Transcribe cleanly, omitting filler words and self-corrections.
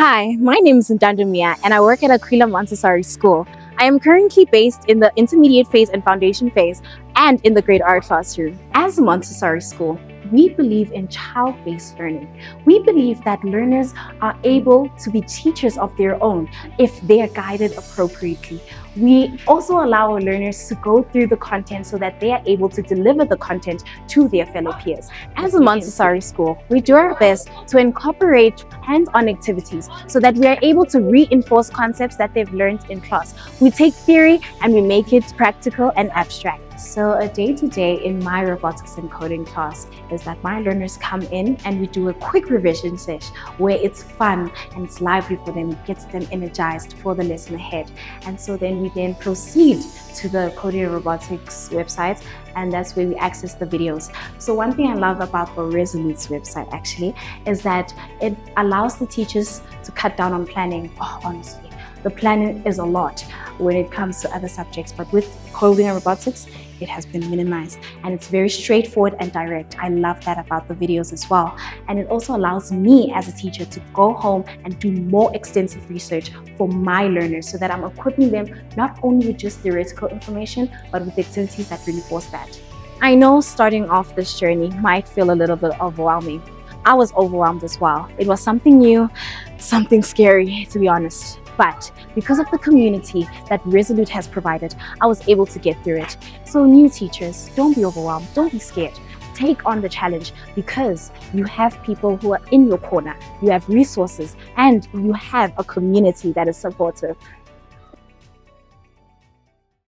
Hi, my name is Ntando Miya and I work at Aquila Montessori School. I am currently based in the intermediate phase and foundation phase and in the grade R classroom. As a Montessori school, we believe in child-based learning. We believe that learners are able to be teachers of their own if they are guided appropriately. We also allow our learners to go through the content so that they are able to deliver the content to their fellow peers. As a Montessori school, we do our best to incorporate hands-on activities so that we are able to reinforce concepts that they've learned in class. We take theory and we make it practical and abstract. So a day-to-day in my robotics and coding class is that my learners come in and we do a quick revision session where it's fun and it's lively for them, it gets them energized for the lesson ahead. And so then we then proceed to the Coding Robotics website, and that's where we access the videos. So one thing I love about the Resolute's website actually is that it allows the teachers to cut down on planning. Honestly, the planning is a lot when it comes to other subjects, but with coding and robotics, it has been minimized and it's very straightforward and direct. I love that about the videos as well. And it also allows me as a teacher to go home and do more extensive research for my learners so that I'm equipping them not only with just theoretical information, but with activities that reinforce that. I know starting off this journey might feel a little bit overwhelming. I was overwhelmed as well. It was something new, something scary, to be honest. But because of the community that Resolute has provided, I was able to get through it. So new teachers, don't be overwhelmed, don't be scared. Take on the challenge because you have people who are in your corner, you have resources, and you have a community that is supportive.